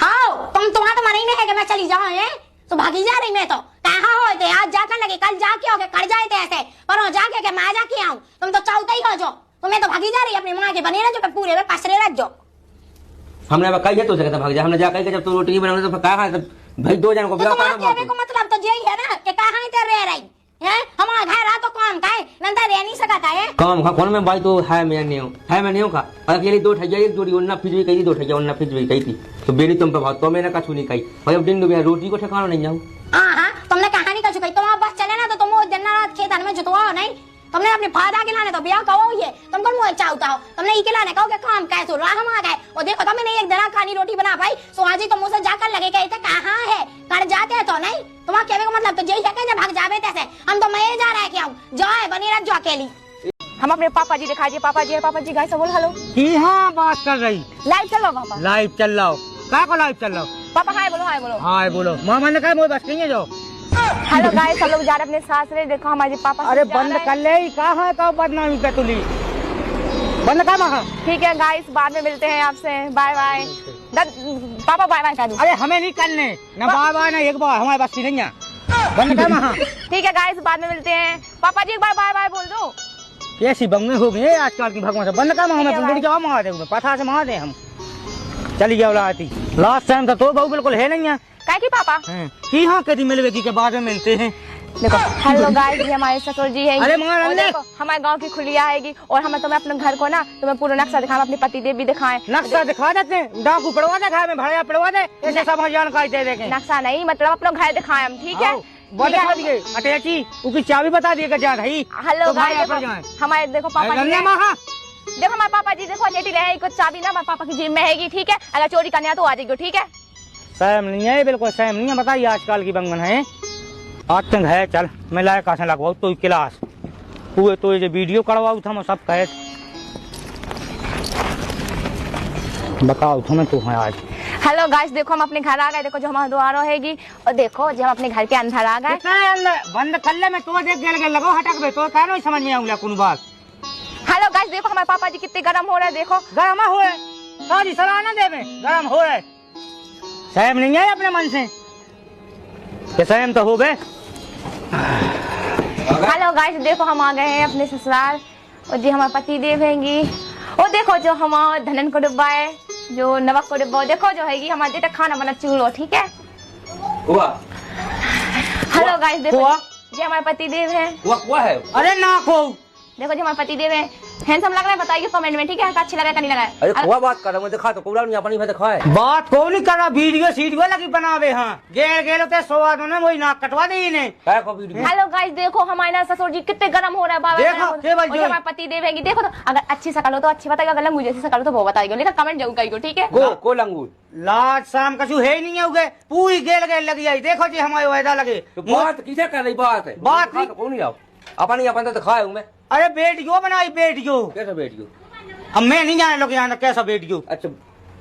हाँ तुम्हारा तो मन ही नहीं है कि मैं चली जाऊँ है तो भागी जा रही मैं तो कहाँ हो थे आज जाकर लगे कल जाके हो गए कर जाए थे ऐसे पर जाके के मैं जाके आऊँ तुम तो चाहते ही हो जो तुम्हें तो भागी जा रही अपनी माँ के बने रह जो पूरे में पसरे रह जो हमने कही है तो जगह भाग जा, हमने जाकर के जब तू रोटी बनाने तो कहा है भाई दो जन को मतलब तो यही है ना कि कहाँ रह रही है हमारा घर रहा तो काम का है नंदा रह नहीं सकता है काम खा कौन में भाई तो है मैं नहीं हूँ का अकेली दो ठैया एक जोड़ी उन्ना फिजवी कही, दो ठैया उन्ना फिजवी कही थी तो बेरी तुम पे भाग तो मैंने कछु नहीं कही भाई अब दिन डूबे रोटी को ठिकाना नहीं जाऊँ। हाँ तुमने कहानी कछु कही तुम बस चले ना तो तुम दिन रात खेत में जुतवाओ नहीं तुमने अपने फायदा के लाने तो ब्याह कहो ये तुम कौन मुझे चाहता हो तुमने ये के लाने कहो कि काम कैसे रहा हम आ गए और देखो तो मैंने एक दिन खानी रोटी बना पाई सो आज ही तुम मुझसे जाकर लगे कहते कहाँ है कर जाते हैं तो नहीं तुम्हारा कहने का मतलब तो यही है कि जब भाग जावे तैसे हम तो मैं जा रहा है क्या जाए बनी रह जो अकेली हम अपने पापा जी दिखाइए पापा जी गाइस बोल हेलो की हाँ बात कर रही लाइव चल रहा पापा लाइव चल रहा हो क्या को लाइव चल रहा हो पापा हाय बोलो हाय बोलो मामा ने कहा मुझे बस कहीं जो हेलो गाइस हम लोग जा रहे अपने सासरे देखो हमारे पापा अरे बंद कर ले कहाँ है कहाँ बदनामी पे तुली बंद कर महा ठीक है गाइस बाद में मिलते हैं आपसे बाय बाय पापा बाय बाय कह दो अरे हमें नहीं करने न बाय बाय ना एक बार हमारे पास नहीं है बंद कर महा ठीक है गाइस बाद में मिलते हैं पापा जी एक बार बाय बाय बोल दो कैसी बंगे हो गई आजकल की भगवान से बंद कर महा मैं बुढ़ी जाओ मार दे पथा से मार दे हम चली गया लाती लास्ट टाइम तो बहू बिल्कुल है नहीं है काय की पापा की हाँ कभी मिलवेगी के बाद में मिलते हैं देखो हेलो गाइस ये हमारे ससुर जी है अरे देखो हमारे गांव की खुलिया आएगी और हमें तुम्हें अपने घर को ना तुम्हें पूरा नक्शा दिखाएं अपने पति देव भी दिखाएं नक्शा दिखा देते हैं डाकू पड़वा दे घर में भाड़ा पड़वा दे ऐसे सब जानकारी दे देंगे नक्शा नहीं मतलब अपना घर दिखाएं हम ठीक है वो दिखा दिए अटैची उसकी चाबी बता दिएगा जा रही हेलो गाइस हमारे देखो पापा जी देखो हमारे पापा जी देखो लेटी रहेगी कुछ चाबी ना हमारे पापा की जेब में है ठीक है अगर चोरी करने तो आ जाएगी ठीक है सहम नहीं है बिल्कुल सहम नहीं है बताइए आजकल की बंगन है आज तक है चल मैं लाया कहा लगवाऊ तो क्लास हुए तो ये वीडियो करवाऊ था मैं सब कहे बताओ तुम्हें तो है आज हेलो गाइस देखो हम अपने घर आ गए देखो जो हमारा द्वार रहेगी और देखो जब हम अपने घर के अंदर आ गए बंद कर ले मैं तो देख गेल लगो हटक बे तो क्या नहीं समझ में आऊंगा कौन बात हेलो गाइस देखो हमारे पापा जी कितने गर्म हो रहे हैं देखो गर्म हुए सारी सलाह ना देवे गर्म हो रहे सहम नहीं है अपने मन से सहम तो हो गए। हेलो गाइस देखो हम आ गए हैं अपने ससुराल और जी हमारे पति देव हैंगी और देखो जो हमारा धनन को डिब्बा है जो नमक को डिब्बा देखो जो हैगी हमारे जेठा खाना बना चूल्हो ठीक है। हेलो गाइस देखो जी हमारे पति देव है अरे ना खो देखो जी हमारे पति देव है हैंडसम लग रहा है बताइए कमेंट में ठीक है अच्छा लगा कि नहीं लगा अरे कोई बात कर रहा मैं दिखा तो कोला नहीं अपनी दिखा है बात को नहीं कर रहा वीडियो सीडियो लगी बनावे हां गेल गेल ते स्वाद ने वही नाक कटवा दी ने काय को वीडियो हेलो गाइस देखो हमारे ससुर जी कितने गर्म हो रहा है बाबा देखो और हमारे पति देव हैंगी देखो तो अगर अच्छी शकल हो तो अच्छी बताइएगा अगर लंगू जैसी शकल हो तो वो बताइएगा लेकिन कमेंट जरूर करिएगा ठीक है को लंगू लाज शाम कछु है नहीं होगे पूरी गेल गेल लगी आई देखो जी हमारे वायदा लगे बात किसे कर रही बात है बात को नहीं आओ अपन तो दिखाए हूं मैं अरे बेटियो बनाई बेटियो कैसा बेटियो अब मैं नहीं जाने लोग यहाँ कैसा बेटियो अच्छा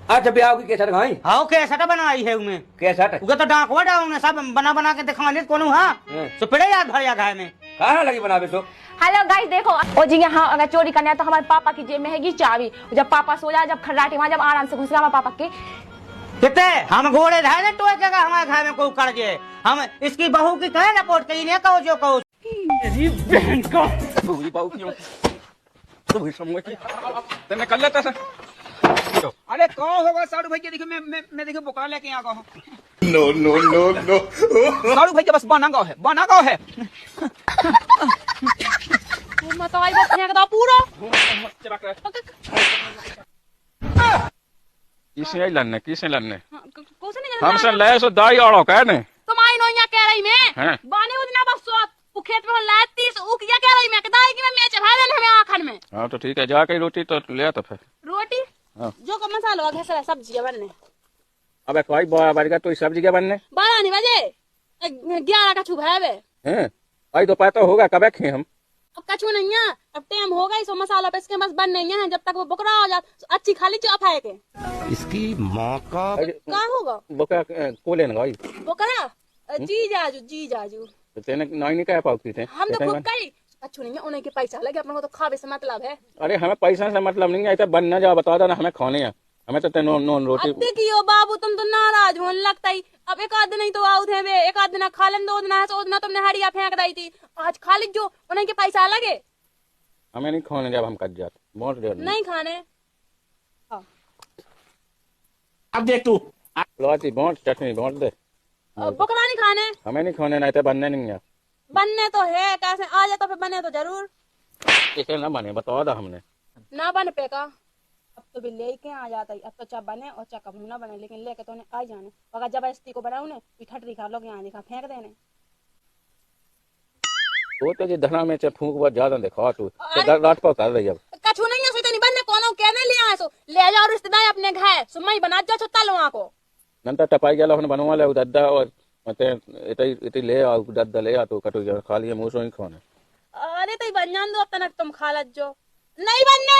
अच्छा ब्याह की कैसा दिखाई हाँ कैसा बनाई है उन्हें कैसा उगे तो डाक वडा उन्हें सब बना के दिखाने कोनो हां तो पड़े याद भर याद है में कहां लगी बनावे तो हेलो गाइस देखो और जी यहाँ अगर चोरी करना है तो हमारे पापा की जेब में हैगी चाबी जब पापा सो जाए जब खर्राटे वहां जब आराम से घुस हमारे पापा के कितने हम घोड़े रहे ना टोकेगा हमारे घर में कोई कर गए हम इसकी बहू की कहे रिपोर्ट कही नहीं कहो जो कहो बहन का बहू क्यों तो भी समझ तेने कर लेता सर अरे कौन होगा साड़ू भाई के देखो मैं देखो बुका लेके आ गया हूं नो साड़ू भाई के बस बना गाँव है मत आई बस यहाँ का पूरा किसे लड़ने हमसे ले सो दाई आड़ो कह ने तुम आई नो यहाँ कह रही मैं बाने उतना बस वो खेत में लाती उ क्या कह रही मैं दाई की मैं चढ़ा देने हमें आखन में हां तो ठीक है जाके रोटी तो ले तो फिर रोटी जो का मसाला वगैरह सारा सब्जी बनने अबे कोई बारी का तो सब्जी क्या बनने 12 बजे 11 का छुप है बे हैं भाई तो पता होगा कब खे हम अब कछु नहीं है, अब टाइम हो गई, सो मसाला पे इसके बस बन नहीं है, जब तक वो बकरा हो जाए अच्छी खाली चौप है के इसकी माँ का क्या होगा बकरा को लेना भाई बकरा जी जाजू तेने नहीं कह पाती थे हम तो खूब करी कछु नहीं है, उन्हें के पैसा लगे अपने को तो खावे से मतलब है। अरे हमें पैसा से मतलब नहीं है, तो बन ना जा बता देना हमें खाने हैं, हमें तो नॉन रोटी। अब देखियो बाबू तुम तो नाराज होने लगता ही, अब एक आध दिन ही तो आउ थे वे, एक आध दिन खा लें, 2 दिन है, 100 दिन तुमने हड़िया फेंक दी थी, आज खा लीजो, उन्हें के पैसा लगे। हमें नहीं खाने जब हम कट जाते बहुत देर नहीं खाने। अब देख तू लौटी बहुत चटनी बहुत दे, बकरा नहीं खाने, हमें नहीं खाने, नहीं तो बनने नहीं है। बनने तो है कैसे आ जाए तो फिर बने तो जरूर इसे ना बने बता दो हमने ना बन पे का। अब तो भी लेके आ जाता है, अब तो चाहे बने और चाहे कभी ना बने, लेकिन लेके तो आ जाने, अगर जबरदस्ती को बनाऊ ने ठटरी खा लोग यहाँ दिखा फेंक देने। वो तो धना में फूक बहुत ज्यादा देखा तू रात को कर रही अब कछु नहीं है, नहीं बनने कोनो कहने ले आए, सो ले जाओ रिश्तेदार अपने घर, सुमई बना जाओ छत्ता लो वहां को नंतर टपाई गया हमने बनवा ले दद्दा और इतनी ले आओ दद्दा ले आ तो कटो खा लिए मुंह से ही खाने। अरे तो बन जान दो, अब तक तुम खा लज जो नहीं बनने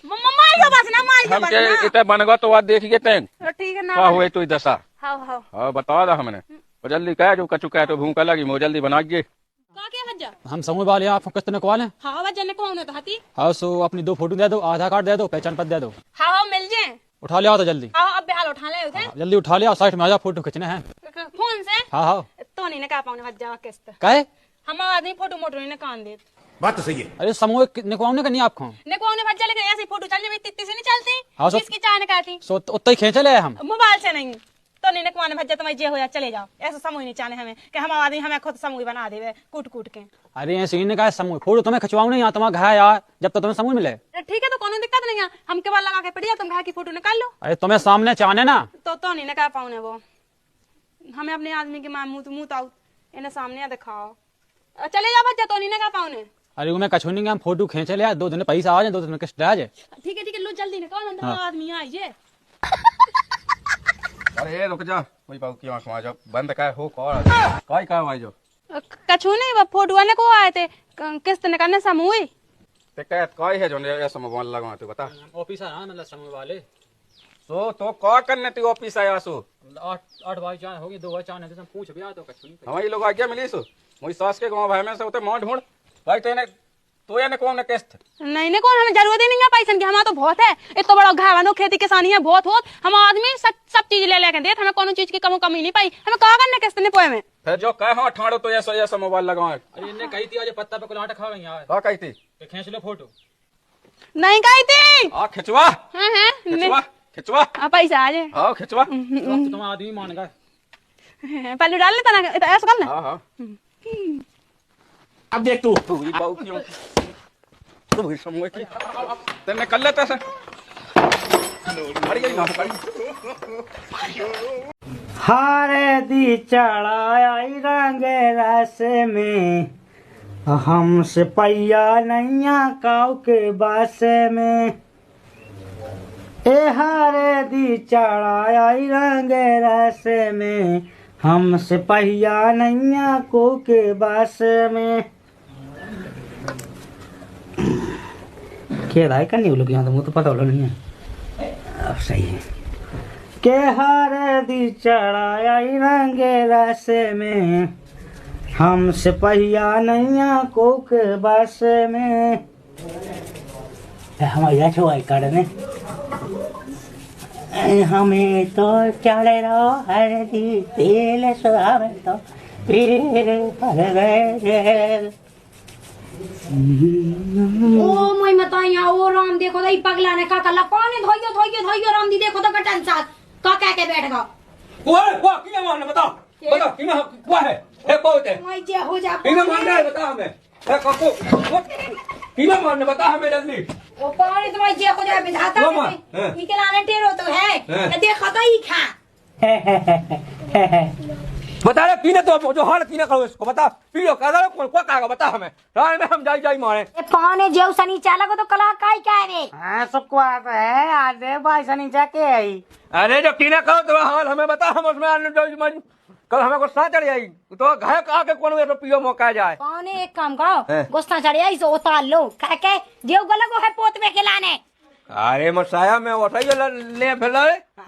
मार दो बस ना, मार दो हम बस के ना। इतने बनगा तो आज देखिए तेन ठीक है ना क्या हुए तू दशा। हाँ हाँ बता दो हमने और जल्दी कह जो कचू कह तो भूखा लगी मुझे जल्दी बनाइए। का क्या वजह हम समूह वाले आप किस्त ने कॉल है। हाँ वजह ने कौन था हाथी। हाँ सो अपनी 2 फोटो दे दो, आधार कार्ड दे दो, पहचान पत्र दे दो। हाँ मिल जाए, उठा ले आओ तो जल्दी। आओ अब बेहाल उठा ले उधर जल्दी उठा ले आओ, साइड में आ जाओ, फोटो खींचने हैं। फोन से हाँ हाँ तो नहीं ना कह पाऊंगा वजह किस्त कहे हम आदमी फोटो मोटो नहीं कान दे बात तो सही है। अरे समूह निकवाने का नहीं आपको ने कौन ने भज्जा लेके ऐसे फोटो चल जाए तित्ती से नहीं चलती। हाँ, सो- किसकी चाह ने कहती सो उतना ही खींचे ले हम। मोबाइल से नहीं तो नहीं कौन भज्जा तुम्हें जे हो जा चले जाओ, ऐसा समूह नहीं चाहने हमें कि हम आदमी हमें खुद समूह बना दे कूट कूट के। अरे ऐसे ही कहा समूह फोटो तुम्हें खिंचवाऊं नहीं, यहाँ तुम्हारा घर यार जब तक तुम्हें समूह मिले। ठीक है तो कोई दिक्कत नहीं है, हम केवल लगा के पड़िया तुम घर की फोटो निकाल लो। अरे तुम्हें सामने चाहने ना तो नहीं कह पाऊने वो, हमें अपने आदमी के मुंह ताऊ इन्हें सामने दिखाओ, चले जाओ भज्जा तो नहीं कह पाऊने। अरे मैं कछु नहीं, हम फोटो खींचे ले 2 दिन पैसा आ जाए, 2 दिन में किस्त आ जाए। ठीक है लो जल्दी निकालो, अंदर आदमी आइए। अरे रुक जा कोई बाबू की आंख में जा बंद का हो कॉल काय का भाई जो कछु नहीं वो फोटो वाले को आए थे किस्त निकालने समूह ते कहत काय है जो ऐसा मोबाइल लगा तू बता। ऑफिसर हाँ मतलब समूह वाले सो तो का करने तू ऑफिस आया सो 8 भाई चार हो गए, 2 भाई चार है तो पूछ भी आ तो कछु नहीं। हमारी लोग आज्ञा मिली सो मोई सास के गांव भाई में से होते मोड़ ढूंढ भाई तेने तो याने कौन किस्त नहीं ने कौन, हमें जरूरत ही नहीं है पैसा की, हमारा तो बहुत है, इतना बड़ा घावनो खेती किसानी है बहुत हम आदमी सब चीज ले लेके देते, हमें कोनो चीज की कमी नहीं पाई, हमें कहा करने किस्त नहीं पोए में। फिर जो कह हाँ ठाड़ो तो ऐसा मोबाइल लगाओ। अरे इन्हें कही थी आज पत्ता पे कुलाटा खा गई यार। का कही थी खींच लो फोटो। नहीं कही थी आ खिंचवा हाँ खिंचवा पैसा आ जाए। हाँ खिंचवा तुम आदमी मान गए पहले डाल लेता ना ऐसा कर ना। हाँ अब देख तू बाबू क्यों तो भाई समझ की तेने कर लेता से हारे दी चढ़ाई रंग रस में हमसे पैया नैया काऊ के बस में। ए हारे दी चढ़ाई रंग रस में हमसे पहिया नैया को के बस में। क्या का नहीं लोग यहाँ तो मुझे तो पता नहीं है। अब सही है के हारे दी चढ़ाया रंग रस में हमसे पहिया नैया को के बस में। हमारे छुआई करने हमें तो चढ़े रहो हरदी तेल सुहावे तो पीर पर गए। ओ मैं बताइया ओ राम देखो दई पगला ने का कला कौन धोइयो राम दी देखो तो कटन साथ का कह के बैठ गो। वो किने मारने बता किने हुआ है ए कोते मैं जे हो जा किने मारने बता हमें ए काको किने मारने बता हमें जल्दी। ओ पानी तुम्हारी जे को जा बिधाता है निकलाने टेरो तो है देखो तो ही खा बता रे पीने तो जो हाल पीने करो इसको बता पीलो कादा कौन को कहेगा बता हमें रात में हम जाई मारे ए पानी जेउ सनी चाला को तो कला काई कह रे। हाँ सबको आता है आज भाई सनी जाके आई। अरे जो पीने करो तो हाल हमें बता हम उसमें कल हमें गुस्सा चढ़ जाई तो घाय कहा के कोनो तो पियो मौका जाए पानी एक काम करो गुस्सा चढ़ आई सो उतार लो कह के देव गलगो है पोत में खिलाने। अरे मसाया में उठाई ले फिर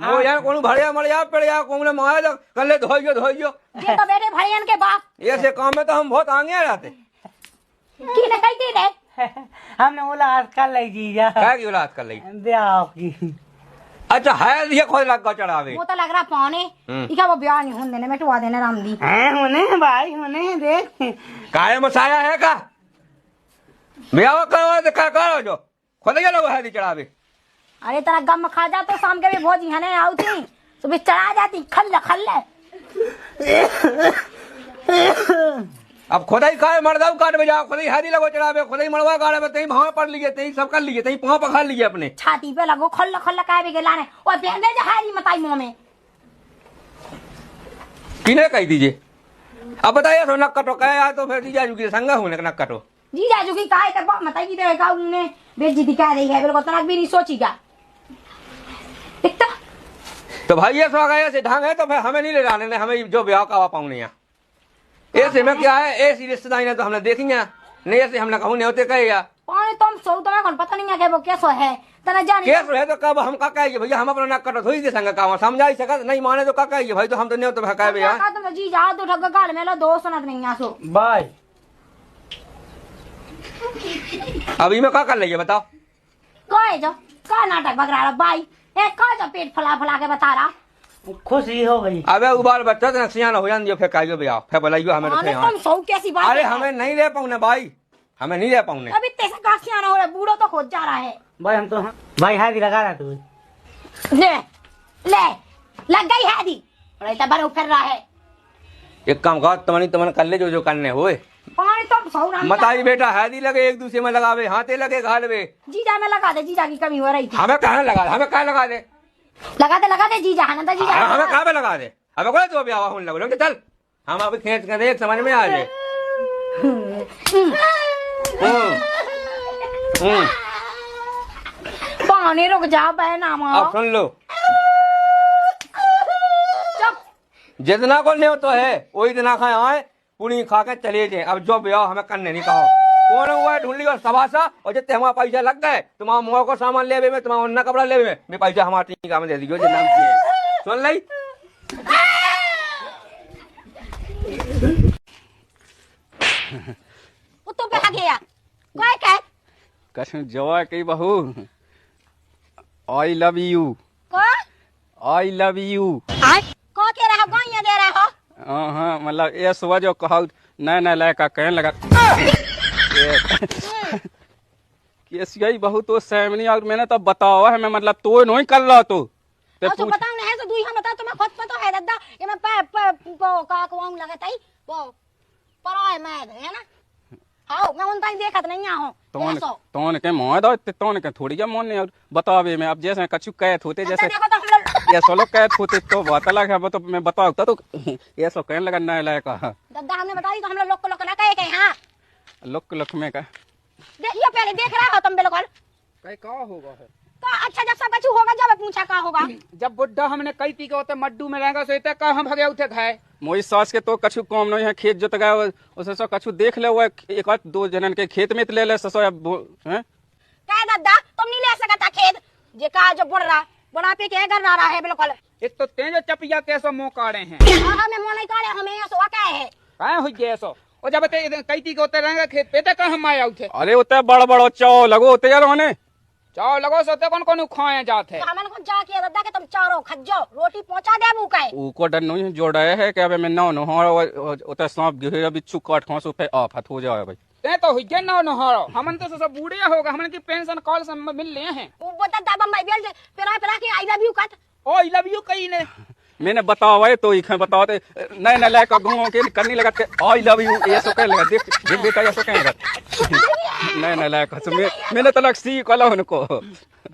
वो यार कोनो भड़िया मड़िया पड़िया कोने माया तो कर ले धोइयो ये तो बेटे भड़ियन के बाप ऐसे काम में तो हम बहुत आगे आ जाते की ने कही थी ने हमने औलाद कर ली जीजा। क्या की औलाद कर ली ब्याह की। अच्छा है ये खोज लग चढ़ावे वो तो लग रहा पानी इका वो ब्याह नहीं होने देने में टुवा देने रामदी होने भाई होने देख काय मसाया है का ब्याह करो तो क्या करो जो खुद ही लोग है चढ़ावे। अरे तेरा गम खा जा तो शाम के भी भोज है आऊ थी सुबह चढ़ा जाती खल्ले अब खुद ही खाए मर्दाऊ काट में जाओ खुद ही हैदी लगो चढ़ावे खुद ही मड़वा गाड़े में तही भाव पड़ लिए तही सब कर लिए तही पाँव पखाड़ लिए अपने छाती पे लगो खल्ला काय भी लाने और पहन दे जहारी मताई मुंह में किने कही दीजिए। अब बताइए तो नक कटो कहे तो फिर जीजा जुगी संगा होने का नक कटो जीजा जुगी काय कर बाप मताई की दे का उन्हें बेइज्जती कह रही है बिल्कुल तनक भी नहीं सोचीगा दिखता तो भाई ये सो गए ऐसे ढंग है तो फिर हमें नहीं ले जाने ने हमें जो ब्याह का पाऊँ नहीं ऐसे में क्या है ऐसी रिश्तेदारी ने तो हमने देखी नहीं ऐसे हमने कहूँ नहीं होते कहेगा पानी तुम सो तुम्हें कौन पता नहीं है वो कैसो है तना जाने कैसो है तो कब हम का कहेंगे भैया हम अपना नक कटो थोड़ी दे संग का समझा ही सका नहीं माने तो का कहेंगे भाई तो हम तो नहीं तो कहे भैया तुम जी जा तो ठग गाल में लो दो सुनत नहीं आसो भाई अभी मैं क्या कर लीजिए बताओ कहे जो का नाटक बगरा रहा भाई एक का जो पेट फला के बता रहा खुशी हो गई। अबे उबाल बच्चा तो नक्सियान हो जान दियो फिर कहियो भैया फिर बुलाइयो हमें तुम सौ कैसी बात अरे हमें नहीं ले पाऊने भाई हमें नहीं ले पाऊने अभी तेसा कासियाना हो रहा है बूढ़ो तो खोज जा रहा है भाई हम तो भाई हैदी लगा रहा तू ले लग गई हैदी और इतना बड़े फिर रहा है एक काम कर तुमने कर ले जो करने हुए पानी तुम सौ ना मताई बेटा हैदी लगे एक दूसरे में लगावे हाथे लगे घाल में जीजा में लगा दे जीजा की कमी हो रही थी हमें कहाँ लगा दे लगा दे जीजा आनंद जीजा हमें कहाँ पे लगा दे हमें कोई तो ब्याह होने लगो चल हम अभी खींच कर एक समझ में आ जाए पानी रुक जा बहना अब सुन लो जितना को नहीं तो है वही दिन खाए आए पूरी खा के चले जाए। अब जो ब्याह हमें करने नहीं कहो कौन हुआ ढूंढ लिया सभासा और जितने हमारा पैसा लग गए तुम्हारा मुँह को सामान ले में तुम्हारा अन्ना कपड़ा ले में मैं पैसा हमारे टीका में दे दियो जितना सुन ली तो पे आ गया कोई कह कसम जवा कई बहू आई लव यू को आई लव यू को के रहा गाइया दे रहा हो हाँ मतलब ये सुबह जो कहा नया लड़का कहने लगा यही बहुत तो सहमनी और मैंने तो बताओ है मैं मतलब तो नहीं कर रहा तो बताओ नहीं तो दुई हम बता तुम्हें खुद पता है दादा ये मैं का कोआऊं लगाताई वो पराए मैं है ना आओ मैं उन ताई देखत नहीं आऊं तोन के मोह दो तोन के थोड़ी जा मोन और बतावे मैं अब जैसे कछु कहत होते जैसे ये सोलो कहत होते तो बात अलग है तो मैं बताओ तो ये सो कहने लगा नया लड़का दादा हमने बता दी तो हम लोग लोग लगा के हां लोक में का देखिए पहले देख रहा हो तुम बिल्कुल कई का होगा है का अच्छा जब सब कुछ होगा जब पूछा का होगा जब बुड्ढा हमने कई पी के होते मड्डू में रहेगा सो इतना का हम भगे उठे खाए मोई सास के तो कछु कम नहीं है खेत जोत गए उसे सो कछु देख ले वो एक आध दो जनन के खेत में ले ले ससो हैं क्या दादा तुम नहीं ले सकता खेत जे का जो बुढ़ापे के घर रहा है बिल्कुल एक तो तेज चपिया कैसो मुंह काढ़े हैं हमें मुंह नहीं काढ़े हमें सो क्या है काय हो गया सो और जब कई पी के होते रहेगा खेत पे तक हम आए उठे अरे उते बड़ बड़ो चाव लगो उते यार होने चाव लगो सोते कौन कौन खाए जाते है हमन को जा के दादा के तुम चारों खज्जो रोटी पहुंचा दे मुंह का ऊको डर नहीं जोड़ा है कि अब मैं नौ न हो उते सांप गिरे अभी चुकाट खांसो पे आफत हो जाए भाई ते तो हुई गया ना नहारो हमन तो सब बूढ़े होगा हमन की पेंशन कॉल से मिल लिए हैं वो बता दादा मैं बेल पेरा के आई लव यू कत ओ आई लव यू कही ने मैंने बताओ भाई तो इखे बताओ ते नए लड़का घूमो के करने लगा के आई लव यू ये सो कह लगा देख बेटा ये सो कह लगा नए लड़का तो मैंने तो लग सी कला उनको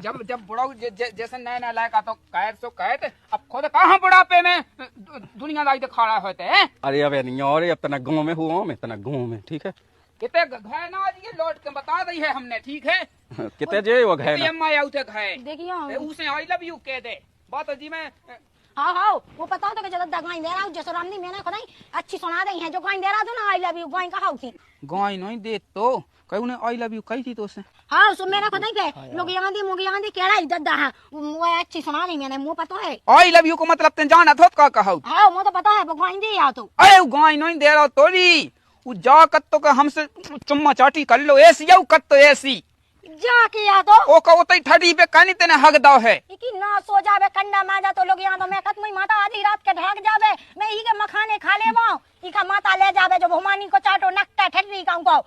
जब बुढ़ा जैसे नया लायका तो कहे सो कहे थे अब खुद कहाँ बुढ़ापे में दुनियादारी तो खड़ा होते हैं अरे अब नहीं और अब तना गाँव में हुआ मैं तना गाँव में ठीक है कितने घाय ना ये लौट के बता दी है हमने ठीक है कितने जे वो घाय ना अम्मा या उठे घाय देखियो उसे आई लव यू कह दे बात जी मैं हाँ हाँ वो पता तो कि जब गाय दे रहा हूँ जैसे रामनी मैंने खुद अच्छी सुना दी है जो गाय दे रहा था ना आई लव यू गाय कहा थी गाय नहीं दे तो कहीं उन्हें आई लव यू कही थी तो उसने हाँ सो मैंने खुद पे लोग यहाँ दी मुझे यहाँ दी केड़ा ही दद्दा है वो अच्छी सुना नहीं मैंने मुँह पता है आई लव यू को मतलब तेन जाना था का कहा हाँ मुझे तो पता है वो गाय दे या तो अरे वो गाय नहीं दे रहा तोरी वो जा कत तो का हमसे चुम्मा चाटी कर लो ऐसी या कत तो ऐसी जाके या तो ओ का उतई ठड़ी पे कानी तेने हक दाव है कि ना सो जावे कंडा माजा तो लोग यहाँ तो मैं कत माता आधी रात के ढाक जावे मैं ई के मखाने खा ले वो ई का माता ले जावे जो भुमानी को चाटो नकटा ठटरी का को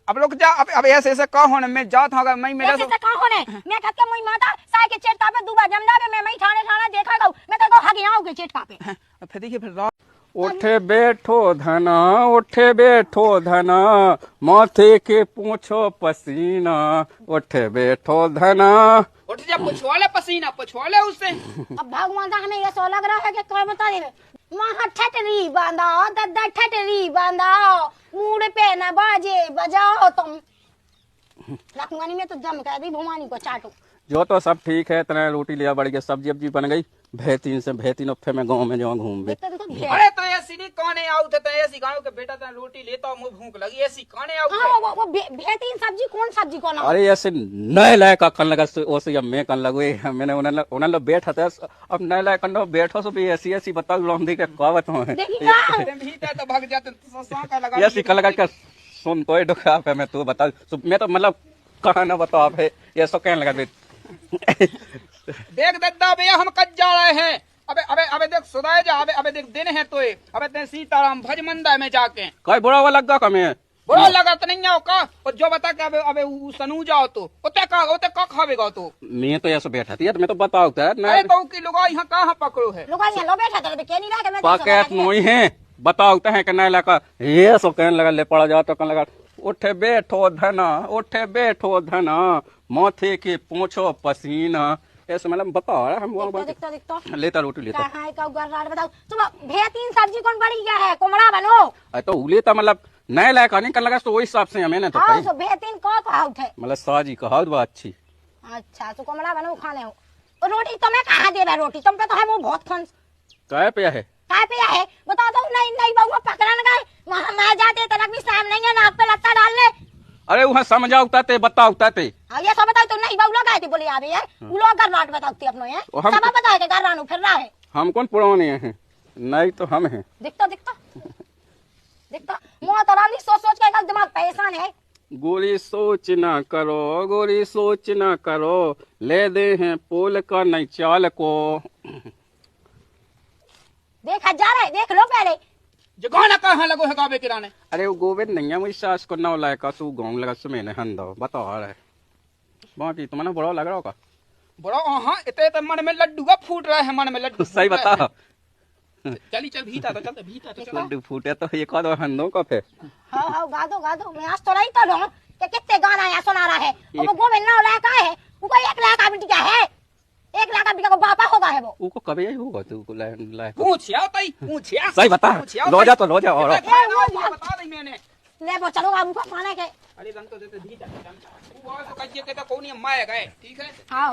अब लोग जा अब ऐसे ऐसे कहो ना मैं जात होगा मैं मेरा ऐसे कहा होने मैं कत के मुई माता साई के चेटका पे दूबा जम जावे मैं ठाणे ठाणे देखा गऊ मैं तो हग यहाँ के चेटका पे फिर देखिए फिर उठे बैठो धना उठे बैठो धना माथे के पूछो पसीना उठे बैठो धना उठ जा पुछवाले पसीना पुछवाले उससे अब भगवान हमें ये सो लग रहा है कि कोई बता दे वहाँ ठटरी बांधा दद्दा ठटरी बांधा मूड पे न बाजे बजाओ तुम लखवानी में तो जम कर दी भुमानी को चाटो जो तो सब ठीक है इतना रोटी लिया बढ़ गया सब्जी अब्जी बन गई बेहतीन से बेहतीन उफे में गाँव में जो घूम गए अरे तो ऐसी नहीं काने आउ थे तो ऐसी गाँव के बेटा तो रोटी लेता मुँह भूख लगी ऐसी काने आउ हाँ वो बेहतरीन सब्जी कौन सब्जी कौन अरे ऐसे नए लायक कन लगा ओसे अब मैं कन लगुए मैंने उन्हें लोग बैठा था अब नए लायक कन बैठो सो भी ऐसी ऐसी बताओ लौंडी के कहवत हो तो भाग जाते ऐसी कन लगा कर सुन तो दुखा पे मैं तू बता मैं तो मतलब कहा ना बताओ आप है ये सो कहने लगा देख दद्दा भैया हम कज जा रहे हैं अबे अबे अबे देख सुधाए जा अबे अबे देख दिन है तो अबे ते सीताराम भज मंदा में जाके कोई बुरा वाला लगा कमे बुरा लगा तो नहीं आओ का और जो बता के अबे अबे सनू जाओ तो ओते का खावेगा तो मैं तो ऐसे बैठा थी मैं तो बताओ अरे तो की लोग यहाँ कहाँ पकड़ो है लोग यहाँ लो बैठा था के नहीं रहा पाकेट नहीं है बताओ है कि नहीं लगा ये सो कहने लगा ले पड़ा जाओ तो कहने लगा उठे बैठो धना माथे के पूछो पसीना ऐसे मतलब बताओ हम लेता रोटी लेता बताओ तुम बेहतरीन सब्जी कौन बड़ी क्या है कोमड़ा बनो तो लेता मतलब नए लायक नहीं कर लगा तो वही हिसाब से मैंने तो हाँ, बेहतरीन कहा मतलब साजी कहा अच्छी अच्छा तो कोमड़ा बनो खाने हो रोटी तुम्हें कहाँ दे रहा रोटी तुम पे तो है वो बहुत खन क्या पे है बता दो नहीं नहीं बउआ पकड़न गए वहाँ मैं जाते तक भी साम नहीं है नाक पे लत्ता डालने अरे वहाँ समझाओ ते बताओ ते ये सब बताओ तो नहीं बउआ लगाए थे बोले आ रही है वो लोग घर रात बताते अपने हैं सब बताए के घर रानू फिर रहा है हम कौन पुराने हैं नहीं तो हम हैं दिखता मुँह तो रानी सोच के दिमाग परेशान है गोरी सोच ना करो ले दे हैं पोल का नहीं चाल को देखा जा रहा है देख लो पहले जगाना कहाँ लगो है काबे किराने अरे वो गोविंद नहीं है मुझे सास को नौ लायक सू गाँव लगा सो मैंने हंदो बताओ आ रहा है बाकी तुम्हें बड़ा लग रहा होगा बड़ा हाँ इतने तो मन में लड्डू का फूट रहा है मन में लड्डू सही बता चल भीता तो लड्डू फूटे तो एक आध हंदो का फिर हाँ गा दो मैं आज थोड़ा ही तो लूँ कि कितने गाना यहाँ सुना रहा है वो गोविंद 9 लाख है वो 1 लाख का बिटिया है 1 लाख का बिटिया को बापा होगा है वो कभी यही होगा तू को लायक पूछिया सही बता लो जा और बता दी मैंने ले वो चलो हमको खाने के अरे रंग तो देते भीता वो तो कहिए के तो कौन माया गए ठीक है हाँ